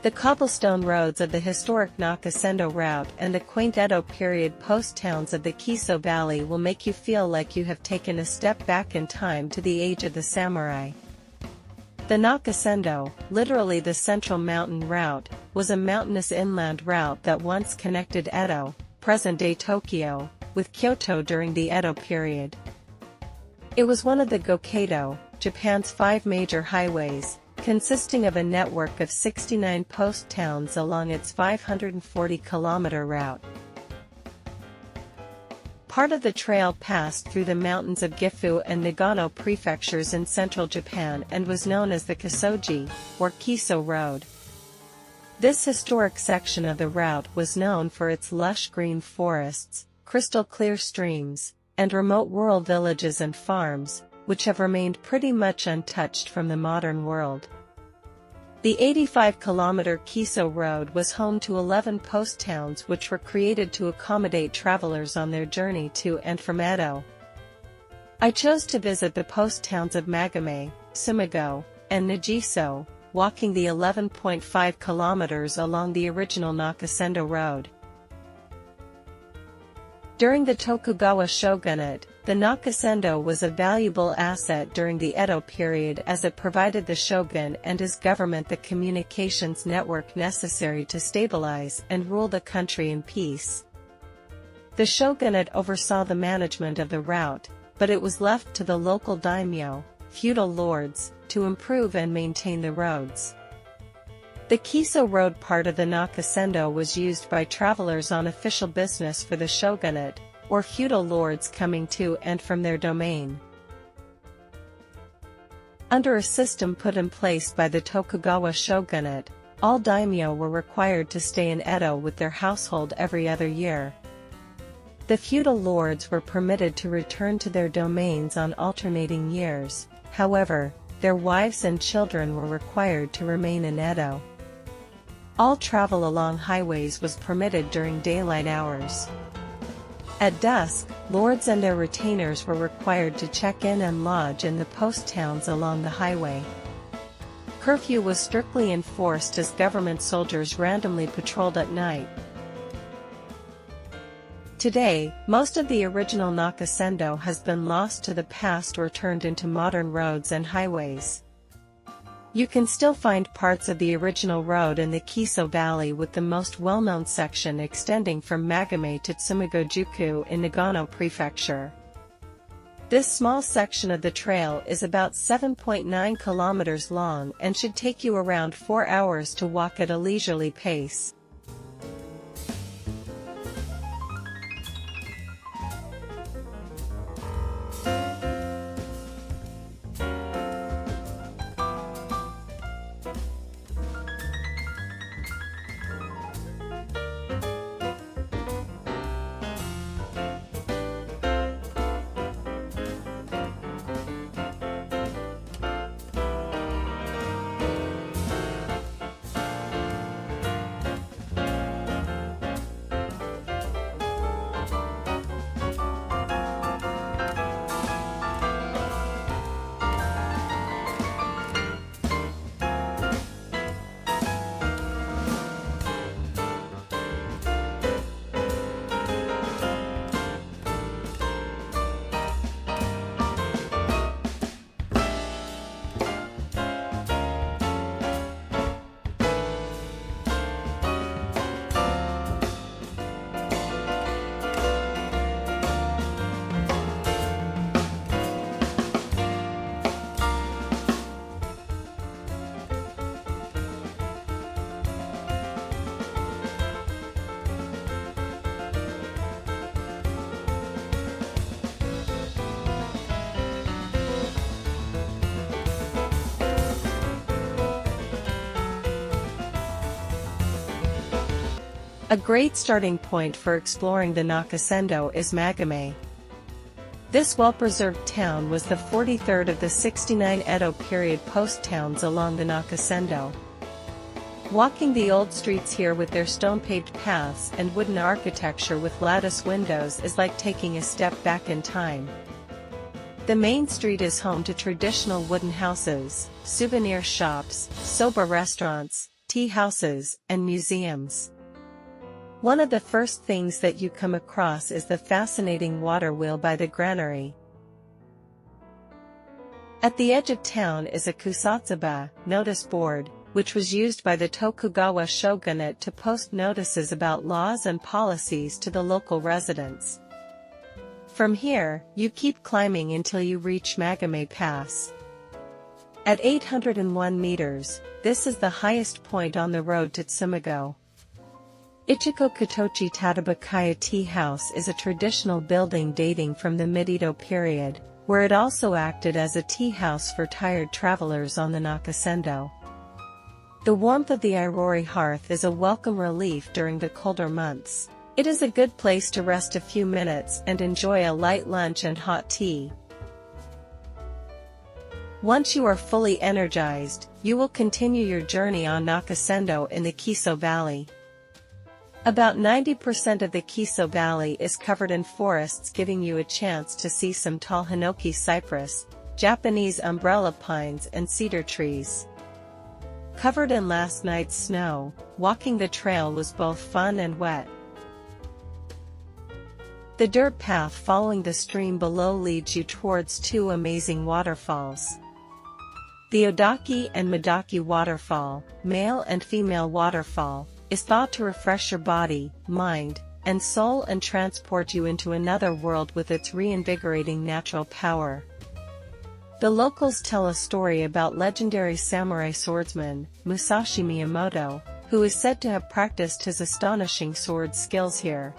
The cobblestone roads of the historic Nakasendo Route and the quaint Edo period post towns of the Kiso Valley will make you feel like you have taken a step back in time to the age of the samurai. The Nakasendo, literally the Central Mountain Route, was a mountainous inland route that once connected Edo, present-day Tokyo, with Kyoto during the Edo period. It was one of the Gokaido, Japan's 5 major highways, consisting of a network of 69 post towns along its 540-kilometer route. Part of the trail passed through the mountains of Gifu and Nagano Prefectures in central Japan and was known as the Kisoji, or Kiso Road. This historic section of the route was known for its lush green forests, crystal-clear streams, and remote rural villages and farms, which have remained pretty much untouched from the modern world. The 85-kilometer Kiso Road was home to 11 post towns which were created to accommodate travelers on their journey to and from Edo. I chose to visit the post towns of Magome, Tsumago, and Nagiso, walking the 11.5 kilometers along the original Nakasendo Road. During the Tokugawa shogunate, the Nakasendo was a valuable asset during the Edo period as it provided the shogun and his government the communications network necessary to stabilize and rule the country in peace. The shogunate oversaw the management of the route, but it was left to the local daimyo, feudal lords, to improve and maintain the roads. The Kiso Road part of the Nakasendo was used by travelers on official business for the shogunate, or feudal lords coming to and from their domain. Under a system put in place by the Tokugawa shogunate, all daimyo were required to stay in Edo with their household every other year. The feudal lords were permitted to return to their domains on alternating years, however, their wives and children were required to remain in Edo. All travel along highways was permitted during daylight hours. At dusk, lords and their retainers were required to check in and lodge in the post towns along the highway. Curfew was strictly enforced as government soldiers randomly patrolled at night. Today, most of the original Nakasendo has been lost to the past or turned into modern roads and highways. You can still find parts of the original road in the Kiso Valley, with the most well-known section extending from Magome to Tsumago Gifu in Nagano Prefecture. This small section of the trail is about 7.9 kilometers long and should take you around 4 hours to walk at a leisurely pace. A great starting point for exploring the Nakasendo is Magome. This well-preserved town was the 43rd of the 69 Edo period post towns along the Nakasendo. Walking the old streets here with their stone-paved paths and wooden architecture with lattice windows is like taking a step back in time. The main street is home to traditional wooden houses, souvenir shops, soba restaurants, tea houses, and museums. One of the first things that you come across is the fascinating water wheel by the granary. At the edge of town is a kusatsuba, notice board, which was used by the Tokugawa shogunate to post notices about laws and policies to the local residents. From here, you keep climbing until you reach Magome Pass. At 801 meters, this is the highest point on the road to Tsumago. Ichiko Kotochi Tatabakaya Tea House is a traditional building dating from the Mid-Edo period, where it also acted as a tea house for tired travelers on the Nakasendo. The warmth of the Irori hearth is a welcome relief during the colder months. It is a good place to rest a few minutes and enjoy a light lunch and hot tea. Once you are fully energized, you will continue your journey on Nakasendo in the Kiso Valley. About 90% of the Kiso Valley is covered in forests, giving you a chance to see some tall hinoki cypress, Japanese umbrella pines and cedar trees. Covered in last night's snow, walking the trail was both fun and wet. The dirt path following the stream below leads you towards two amazing waterfalls. The Odaki and Midaki waterfall, male and female waterfall, is thought to refresh your body, mind, and soul and transport you into another world with its reinvigorating natural power. The locals tell a story about legendary samurai swordsman, Musashi Miyamoto, who is said to have practiced his astonishing sword skills here.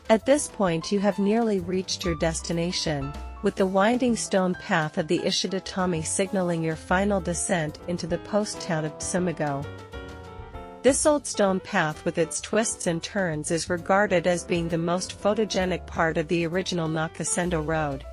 At this point you have nearly reached your destination, with the winding stone path of the Ishidatami signaling your final descent into the post town of Tsumago. This old stone path with its twists and turns is regarded as being the most photogenic part of the original Nakasendo Road.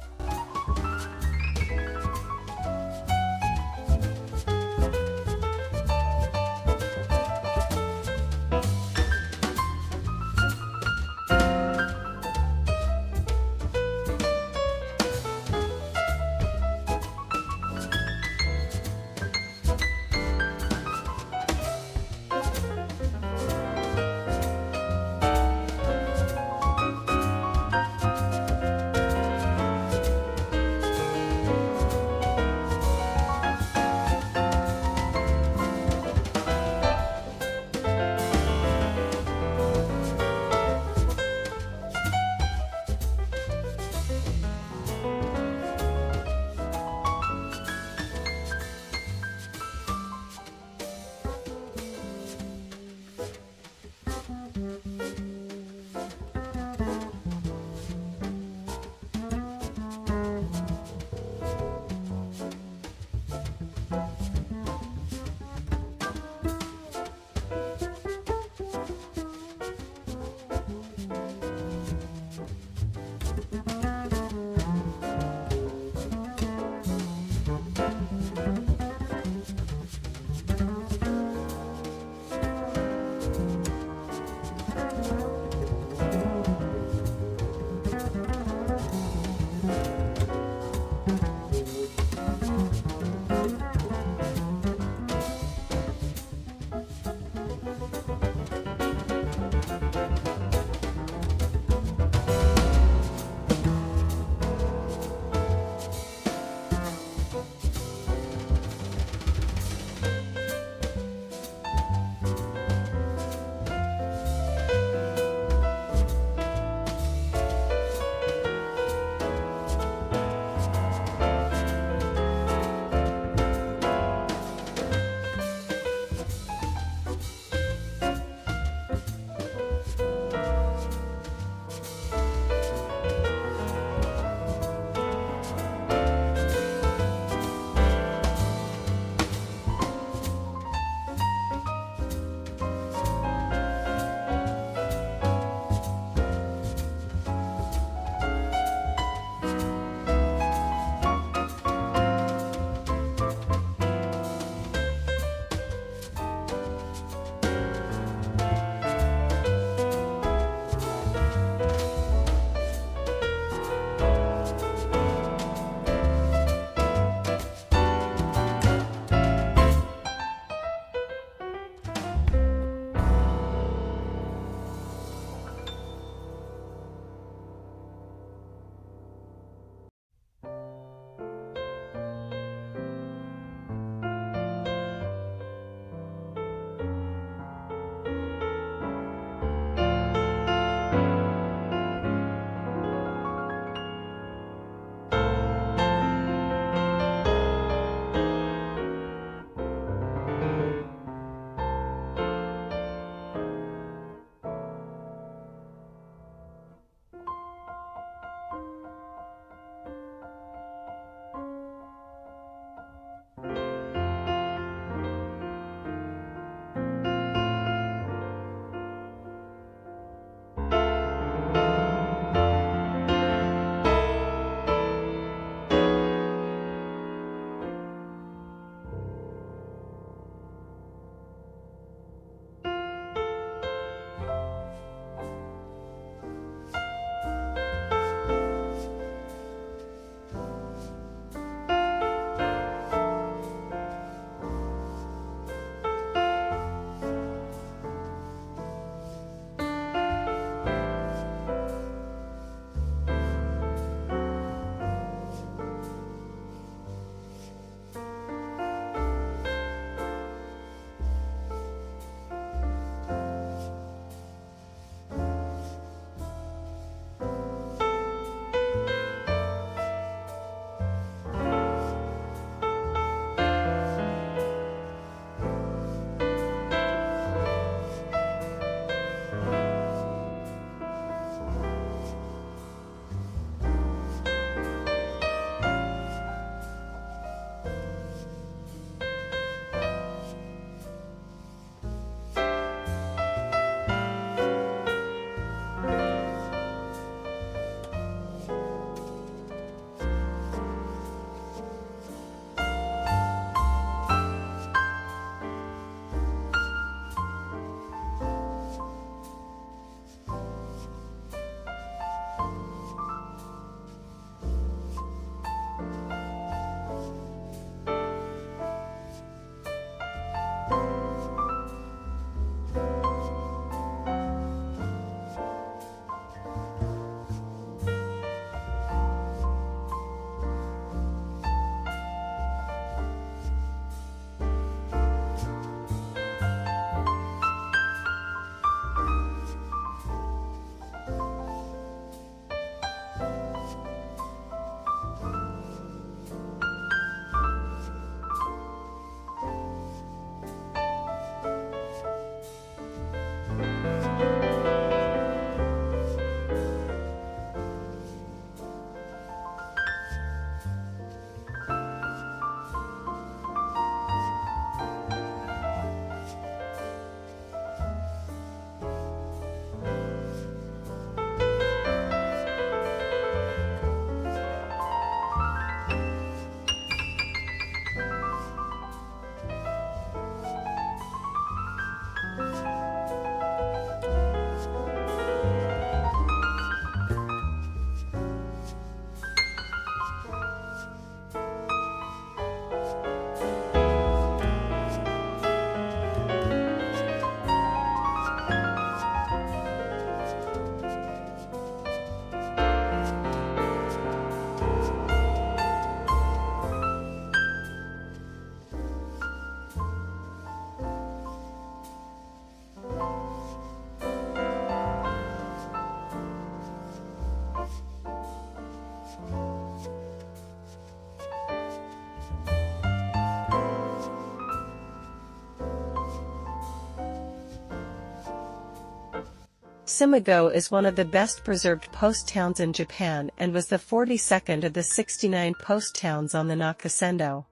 Tsumago is one of the best preserved post towns in Japan and was the 42nd of the 69 post towns on the Nakasendo.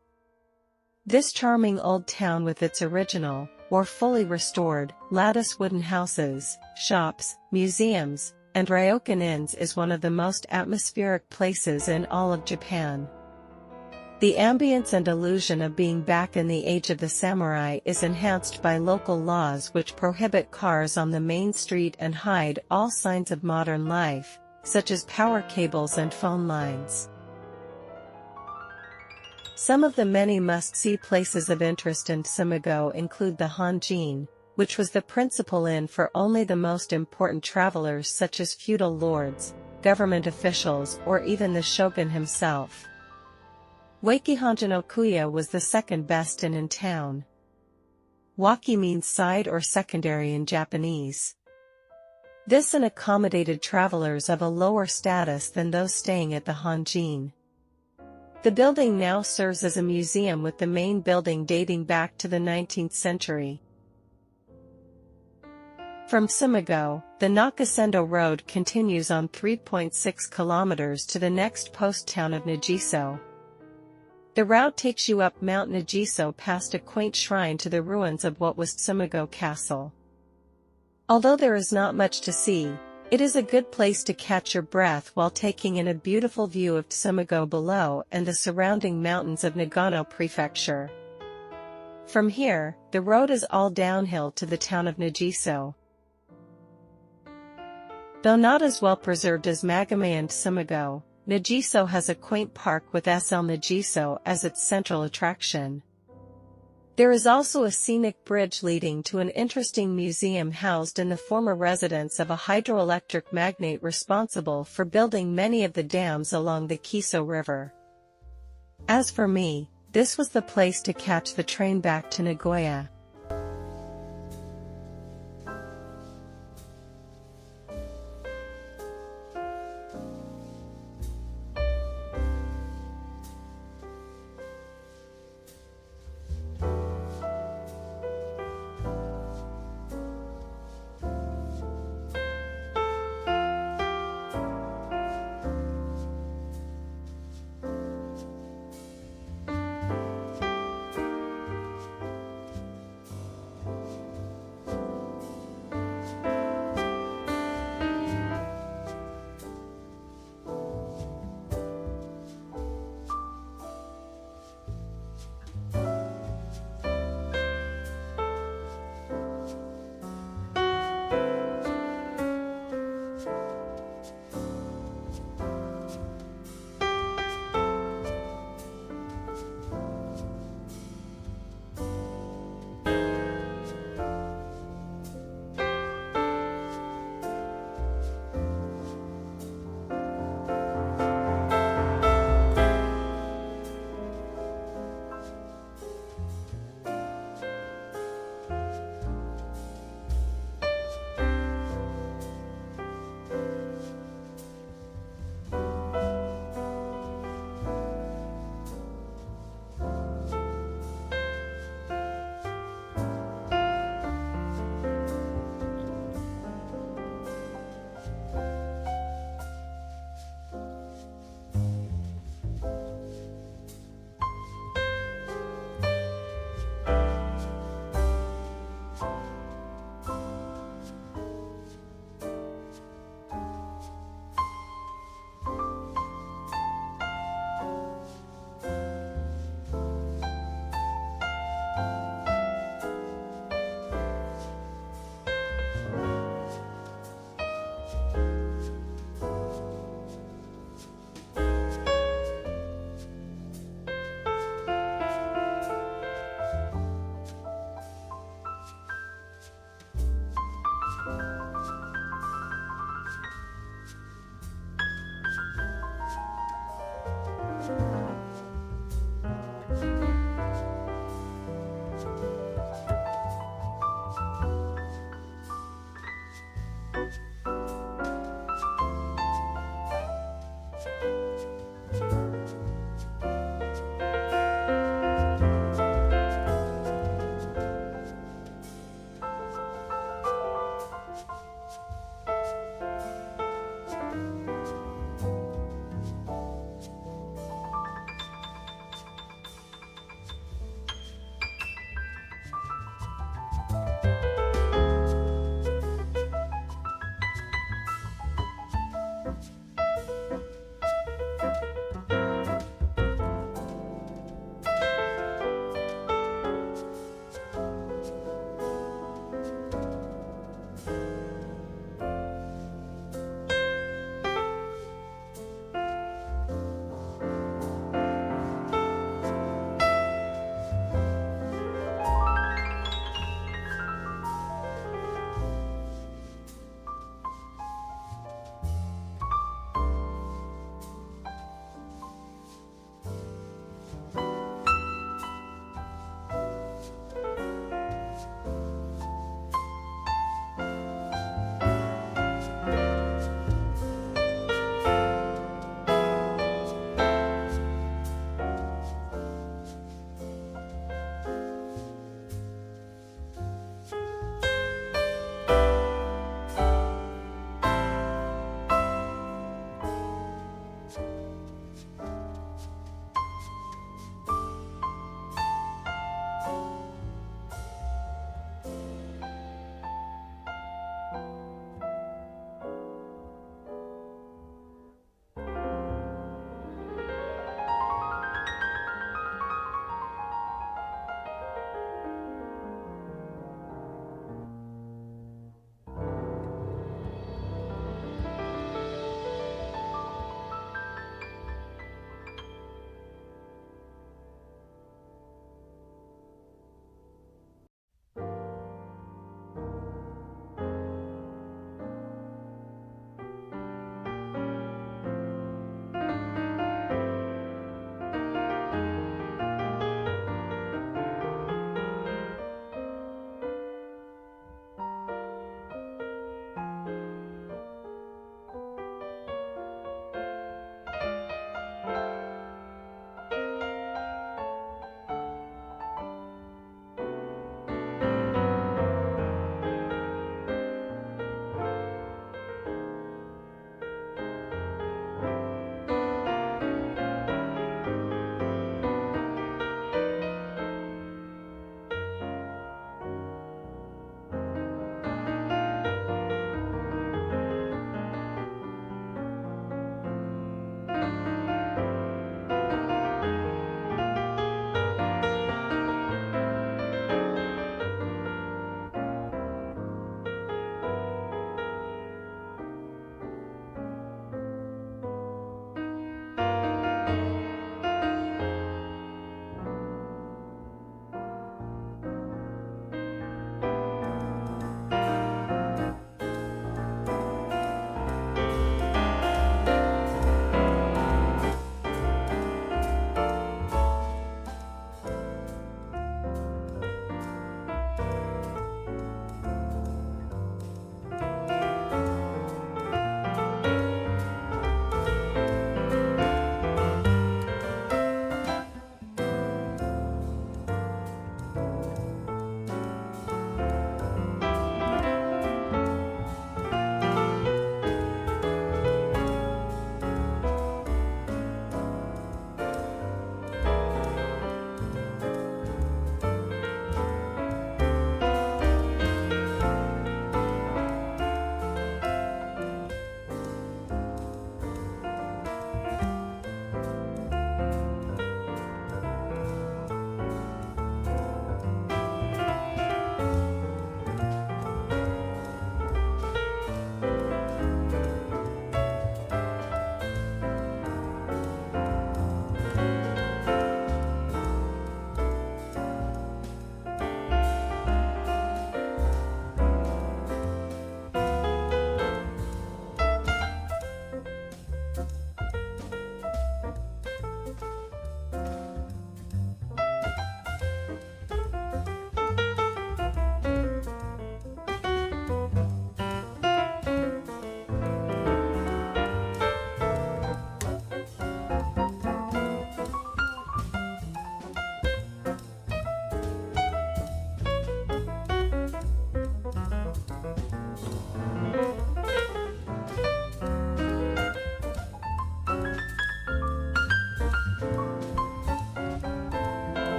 This charming old town with its original, or fully restored, lattice wooden houses, shops, museums, and ryokan inns is one of the most atmospheric places in all of Japan. The ambience and illusion of being back in the age of the samurai is enhanced by local laws which prohibit cars on the main street and hide all signs of modern life, such as power cables and phone lines. Some of the many must-see places of interest in Tsumago include the Hanjin, which was the principal inn for only the most important travelers such as feudal lords, government officials or even the shogun himself. Wakihanjin-okuya was the second best inn in town. Waki means side or secondary in Japanese. This inn accommodated travelers of a lower status than those staying at the Hanjin. The building now serves as a museum with the main building dating back to the 19th century. From Tsumago, the Nakasendo Road continues on 3.6 kilometers to the next post town of Nagiso. The route takes you up Mount Nagiso past a quaint shrine to the ruins of what was Tsumago Castle. Although there is not much to see, it is a good place to catch your breath while taking in a beautiful view of Tsumago below and the surrounding mountains of Nagano Prefecture. From here, the road is all downhill to the town of Nagiso. Though not as well preserved as Magome and Tsumago, Nagiso has a quaint park with SL Nagiso as its central attraction. There is also a scenic bridge leading to an interesting museum housed in the former residence of a hydroelectric magnate responsible for building many of the dams along the Kiso River. As for me, this was the place to catch the train back to Nagoya.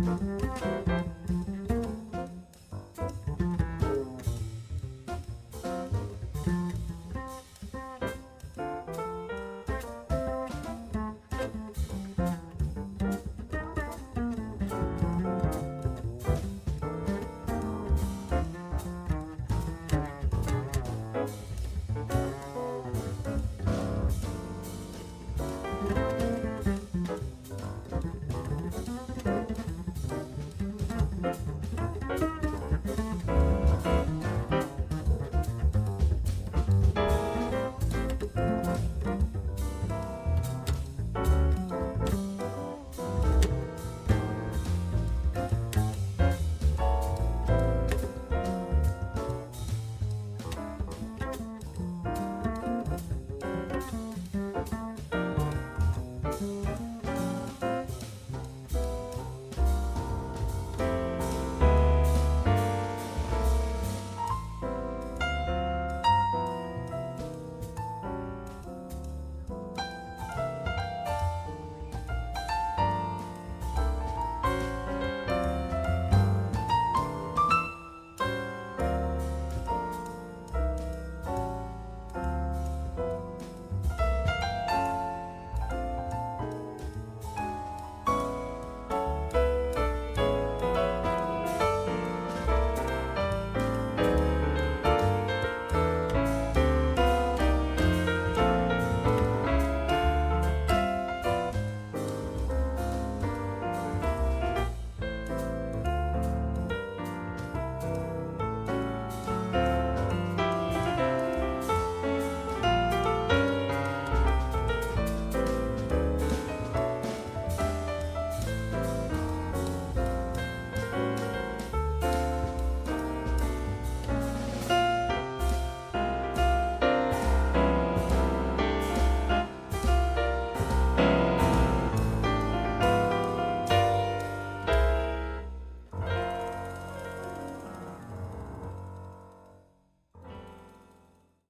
you.